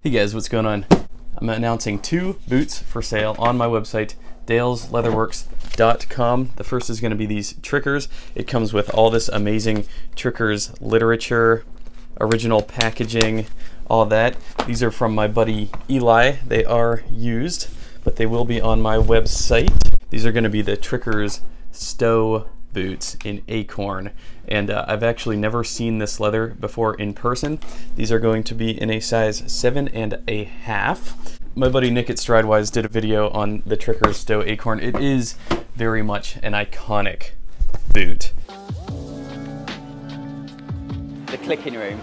Hey guys, what's going on? I'm announcing 2 boots for sale on my website, dalesleatherworks.com. The first is going to be these trickers. It comes with all this amazing trickers literature, original packaging, all that. These are from my buddy Eli. They are used, but they will be on my website. These are going to be the trickers Stow boots in Acorn, and I've actually never seen this leather before in person. These are going to be in a size 7.5. My buddy Nick at Stridewise did a video on the trickers Stow Acorn. It is very much an iconic boot. The clicking room.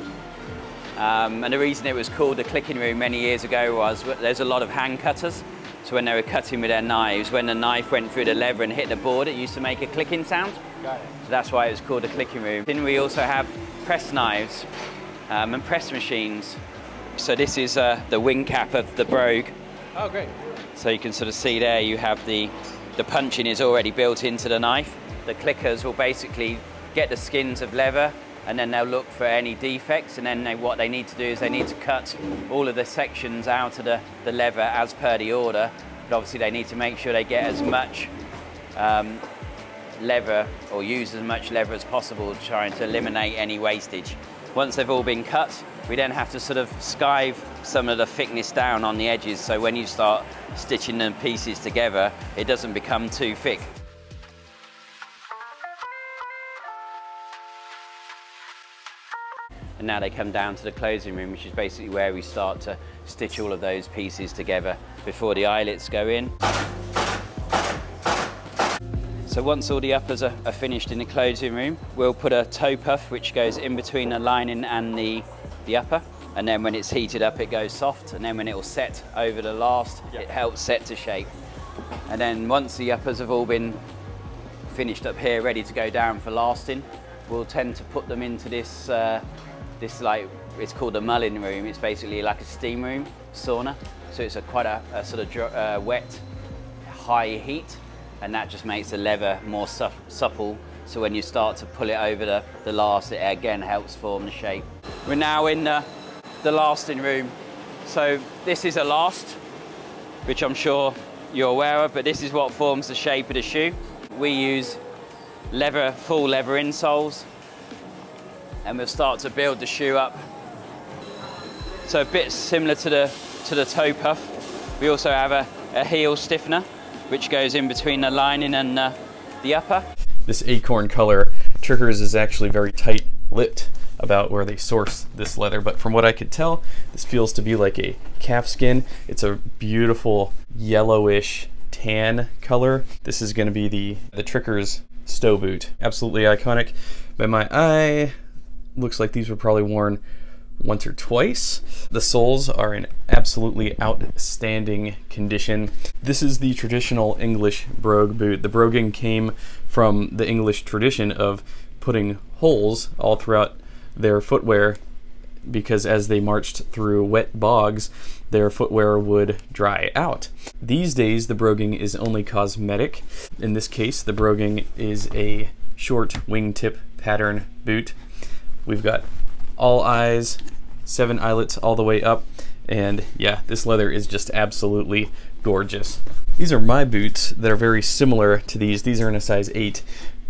And the reason it was called the clicking room many years ago was there's a lot of hand cutters. So when they were cutting with their knives, when the knife went through the leather and hit the board, it used to make a clicking sound. Got it. So that's why it was called the clicking room. Then we also have press knives and press machines. So this is the wing cap of the Brogue. Oh, great. So you can sort of see there, you have the punching is already built into the knife. The clickers will basically get the skins of leather, and then they'll look for any defects, and then what they need to do is they need to cut all of the sections out of the leather as per the order. But obviously they need to make sure they get as much leather, or use as much leather as possible, trying to eliminate any wastage. Once they've all been cut, we then have to sort of skive some of the thickness down on the edges, so when you start stitching the pieces together, it doesn't become too thick. And now they come down to the closing room, which is basically where we start to stitch all of those pieces together before the eyelets go in. So once all the uppers are finished in the closing room, we'll put a toe puff which goes in between the lining and the upper. And then when it's heated up, it goes soft. And then when it will set over the last, it helps set to shape. And then once the uppers have all been finished up here, ready to go down for lasting, we'll tend to put them into this it's called a mulling room. It's basically like a steam room, sauna. So it's quite a sort of wet, high heat, and that just makes the leather more supple. So when you start to pull it over the last, it again helps form the shape. We're now in the lasting room. So this is a last, which I'm sure you're aware of, but this is what forms the shape of the shoe. We use leather, full leather insoles, and we'll start to build the shoe up. So a bit similar to the toe puff. We also have a heel stiffener, which goes in between the lining and the upper. This acorn color, Trickers is actually very tight-lipped about where they source this leather, but from what I could tell, this feels to be like a calfskin. It's a beautiful yellowish tan color. This is going to be the Trickers Stow boot. Absolutely iconic. By my eye, looks like these were probably worn once or twice. The soles are in absolutely outstanding condition. This is the traditional English brogue boot. The broguing came from the English tradition of putting holes all throughout their footwear, because as they marched through wet bogs, their footwear would dry out. These days, the broguing is only cosmetic. In this case, the broguing is a short wingtip pattern boot. We've got all eyes, 7 eyelets all the way up, and yeah, this leather is just absolutely gorgeous. These are my boots that are very similar to these. These are in a size 8.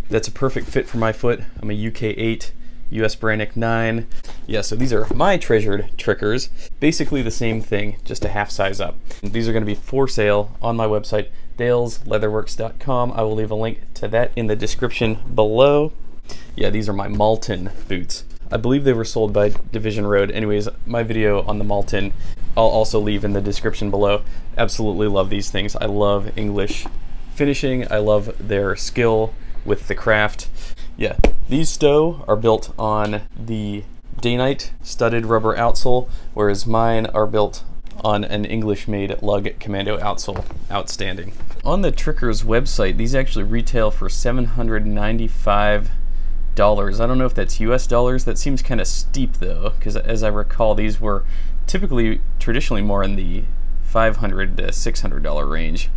That's a perfect fit for my foot. I'm a UK 8, US Brannick 9. Yeah, so these are my treasured trickers. Basically the same thing, just a half size up. These are going to be for sale on my website, dalesleatherworks.com. I will leave a link to that in the description below. Yeah, these are my Malton boots. I believe they were sold by Division Road. Anyways, my video on the Malton, I'll also leave in the description below. Absolutely love these things. I love English finishing. I love their skill with the craft. Yeah, these Stow are built on the Dainite studded rubber outsole, whereas mine are built on an English-made lug commando outsole. Outstanding. On the Trickers website, these actually retail for $795. I don't know if that's US dollars. That seems kind of steep though, because as I recall, these were traditionally more in the $500 to $600 range.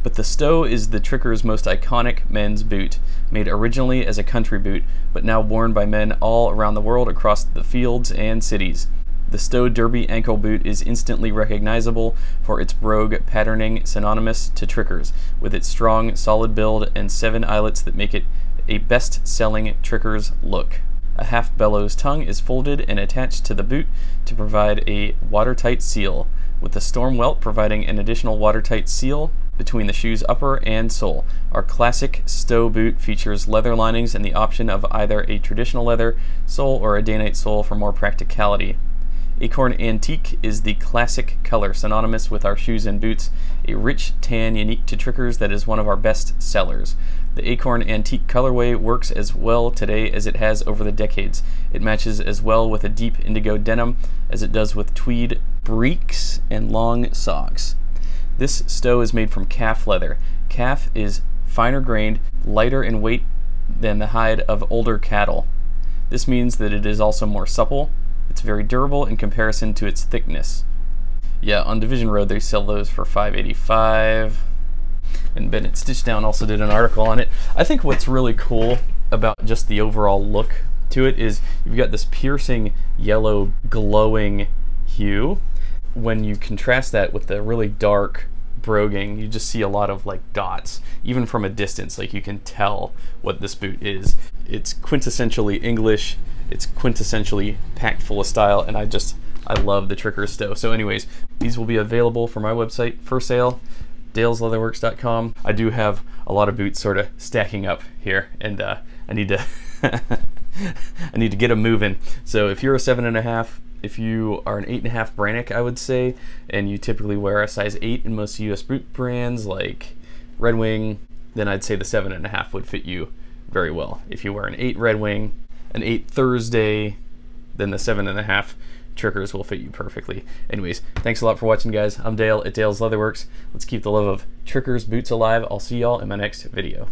But the Stow is the Trickers' most iconic men's boot, made originally as a country boot, but now worn by men all around the world across the fields and cities. The Stow Derby ankle boot is instantly recognizable for its Brogue patterning, synonymous to Trickers, with its strong, solid build and 7 eyelets that make it a best-selling Trickers look. A half bellows tongue is folded and attached to the boot to provide a watertight seal, with the storm welt providing an additional watertight seal between the shoe's upper and sole. Our classic Stow boot features leather linings and the option of either a traditional leather sole or a day-night sole for more practicality. Acorn Antique is the classic color synonymous with our shoes and boots, a rich tan unique to Trickers that is one of our best sellers. The Acorn Antique colorway works as well today as it has over the decades. It matches as well with a deep indigo denim as it does with tweed breeks and long socks. This Stow is made from calf leather. Calf is finer grained, lighter in weight than the hide of older cattle. This means that it is also more supple. It's very durable in comparison to its thickness. Yeah, on Division Road they sell those for $5.85. And Bennett Stitch Down also did an article on it. I think what's really cool about just the overall look to it is you've got this piercing yellow glowing hue. When you contrast that with the really dark broguing, you just see a lot of like dots. Even from a distance, like you can tell what this boot is. It's quintessentially English. It's quintessentially packed full of style, and I love the Trickers Stow. So anyways, these will be available from my website for sale, dalesleatherworks.com. I do have a lot of boots sort of stacking up here, and I need to I need to get them moving. So if you're a 7.5, if you are an 8.5 Brannock, I would say, and you typically wear a size 8 in most US boot brands like Red Wing, then I'd say the 7.5 would fit you very well. If you wear an 8 Red Wing, an 8 Thursday, then the 7.5 Trickers will fit you perfectly. Anyways, thanks a lot for watching, guys. I'm Dale at Dale's Leatherworks. Let's keep the love of Trickers boots alive. I'll see y'all in my next video.